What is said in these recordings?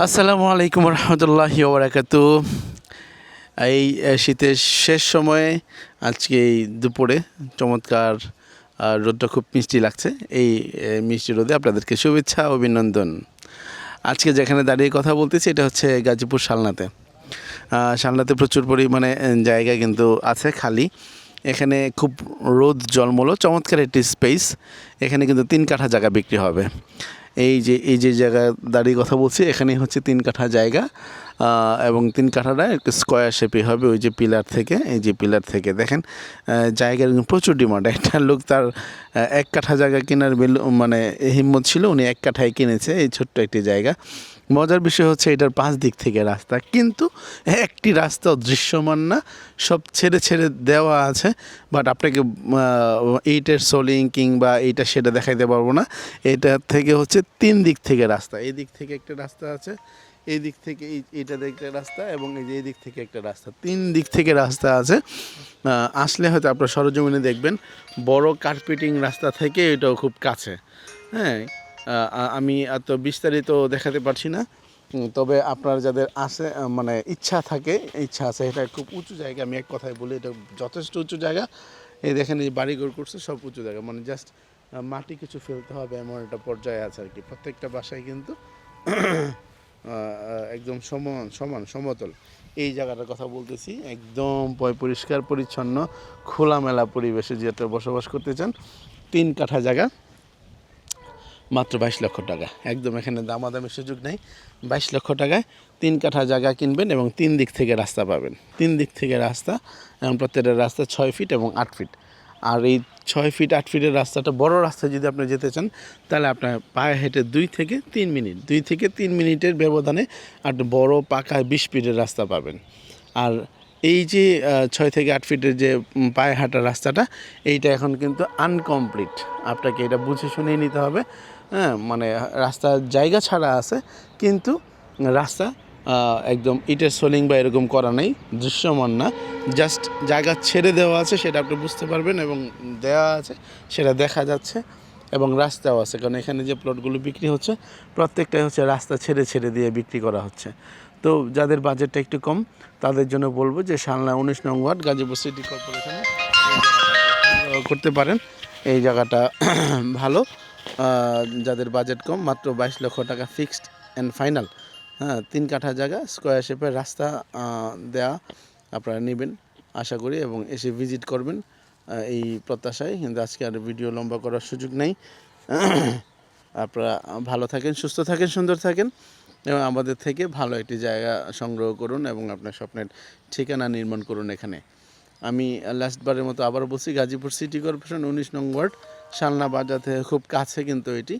আসসালামু আলাইকুম রহমতুল্লাহি ওয়া বারাকাতুহু। এই শীতের শেষ সময়ে আজকে এই দুপুরে চমৎকার রোদটা খুব মিষ্টি লাগছে। এই মিষ্টি রোদে আপনাদেরকে শুভেচ্ছা ও অভিনন্দন। আজকে যেখানে দাঁড়িয়ে কথা বলতেছি এটা হচ্ছে গাজীপুর শালনাতে। শালনাতে প্রচুর পরিমাণে জায়গা কিন্তু আছে খালি। এখানে খুব রোদ জলমলো চমৎকার একটি স্পেস। এখানে কিন্তু 3 কাঠা জায়গা বিক্রি হবে। এই যে জায়গা দাঁড়িয়ে কথা বলছি এখানে হচ্ছে 3 কাঠা জায়গা, এবং 3 কাঠাটা একটু স্কোয়ার শেপে হবে। ওই যে পিলার থেকে, এই যে পিলার থেকে দেখেন জায়গার প্রচুর ডিমান্ড। একটা লোক তার 1 কাঠা জায়গা কেনার মানে হিম্মত ছিল, উনি 1 কাঠায় কিনেছে এই ছোট্ট একটি জায়গা। মজার বিষয় হচ্ছে এটার 5 দিক থেকে রাস্তা, কিন্তু একটি রাস্তা দৃশ্যমান না, সব ছেড়ে ছেড়ে দেওয়া আছে। বাট আপনাকে ইটের সোলিং কিংবা এইটা সেটা দেখাইতে পারবো না। এটা থেকে হচ্ছে 3 দিক থেকে রাস্তা। এই দিক থেকে একটা রাস্তা আছে, এই দিক থেকে এইটা দেখতে রাস্তা, এবং এই যে এই দিক থেকে একটা রাস্তা, 3 দিক থেকে রাস্তা আছে। আসলে হয়তো আপনার সরজমিনে দেখবেন বড় কার্পেটিং রাস্তা থেকে এটাও খুব কাছে। হ্যাঁ, আমি এত বিস্তারিত দেখাতে পারছি না, তবে আপনার যাদের আছে মানে ইচ্ছা আছে, এটা খুব উঁচু জায়গা। আমি এক কথায় বলি এটা যথেষ্ট উঁচু জায়গা। এই দেখেন এই বাড়িঘর করছে সব উঁচু জায়গা, মানে জাস্ট মাটি কিছু ফেলতে হবে এমন একটা পর্যায়ে আছে আর কি। প্রত্যেকটা বাসায় কিন্তু একদম সমতল। এই জায়গাটার কথা বলতেছি, একদম পরিষ্কার পরিচ্ছন্ন খোলামেলা পরিবেশে যেটা বসবাস করতে চান। 3 কাঠা জায়গা, মাত্র 22 লক্ষ টাকা। একদম এখানে দামাদামির সুযোগ নেই। 22 লক্ষ টাকায় 3 কাঠা জায়গা কিনবেন এবং 3 দিক থেকে রাস্তা পাবেন। 3 দিক থেকে রাস্তা, এবং প্রত্যেকটা রাস্তা 6 ফিট এবং 8 ফিট। আর এই 6 ফিট 8 ফিটের রাস্তাটা, বড় রাস্তায় যদি আপনি যেতে চান তাহলে আপনার পায়ে হেঁটে 2 থেকে 3 মিনিটের ব্যবধানে আপনি বড় পাকা 20 ফিটের রাস্তা পাবেন। আর এই যে 6 থেকে 8 ফিটের যে পায়ে হাঁটার রাস্তাটা, এইটা এখন কিন্তু আনকমপ্লিট। আপনাকে এটা বুঝে শুনেই নিতে হবে। হ্যাঁ, মানে রাস্তার জায়গা ছাড়া আছে, কিন্তু রাস্তা একদম ইটের সোলিং বা এরকম করা নেই, দৃশ্যমান না, জাস্ট জায়গা ছেড়ে দেওয়া আছে, সেটা আপনি বুঝতে পারবেন, এবং দেওয়া আছে সেটা দেখা যাচ্ছে, এবং রাস্তাও আছে। কারণ এখানে যে প্লটগুলো বিক্রি হচ্ছে প্রত্যেকটাই হচ্ছে রাস্তা ছেড়ে ছেড়ে দিয়ে বিক্রি করা হচ্ছে। তো যাদের বাজেটটা একটু কম তাদের জন্য বলবো যে শালনা 19 নং ওয়ার্ড গাজীপুর সিটি কর্পোরেশনে করতে পারেন। এই জায়গাটা ভালো। যাদের বাজেট কম, মাত্র 22 লক্ষ টাকা ফিক্সড অ্যান্ড ফাইনাল। হ্যাঁ, 3 কাঠা জায়গা, স্কোয়ার শেপের রাস্তা দেয়া আপনারা নেবেন আশা করি, এবং এসে ভিজিট করবেন এই প্রত্যাশায়। কিন্তু আজকে আর ভিডিও লম্বা করার সুযোগ নেই। আপনারা ভালো থাকেন, সুস্থ থাকেন, সুন্দর থাকেন, এবং আমাদের থেকে ভালো একটি জায়গা সংগ্রহ করুন এবং আপনার স্বপ্নের ঠিকানা নির্মাণ করুন এখানে। আমি লাস্টবারের মতো আবার বলছি, গাজীপুর সিটি কর্পোরেশন 19 নং ওয়ার্ড, শালনা বাজার থেকে খুব কাছে কিন্তু এটি।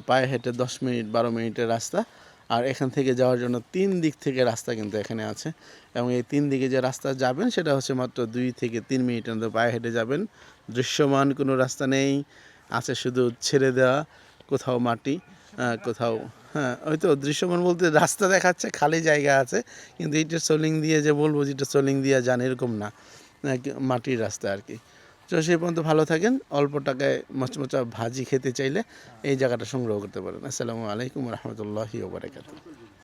পায়ে হেঁটে 10 মিনিট 12 মিনিটের রাস্তা। আর এখান থেকে যাওয়ার জন্য 3 দিক থেকে রাস্তা কিন্তু এখানে আছে, এবং এই 3 দিকে যে রাস্তা যাবেন সেটা হচ্ছে মাত্র 2 থেকে 3 মিনিটের মধ্যে পায়ে হেঁটে যাবেন। দৃশ্যমান কোনো রাস্তা নেই, আছে শুধু ছেড়ে দেওয়া, কোথাও মাটি, কোথাও হয়তো দৃশ্যমান বলতে রাস্তা দেখাচ্ছে, খালি জায়গা আছে, কিন্তু এইটা সোলিং দিয়ে যে বলবো যেটা সোলিং দিয়ে যান এরকম না, মাটির রাস্তা আর কি। তো সেই পর্যন্ত ভালো থাকেন। অল্প টাকায় মচমচা ভাজি খেতে চাইলে এই জায়গাটা সংগ্রহ করতে পারেন। আসসালামু আলাইকুম রহমতুল্লাহি ওয়া বারাকাতুহু।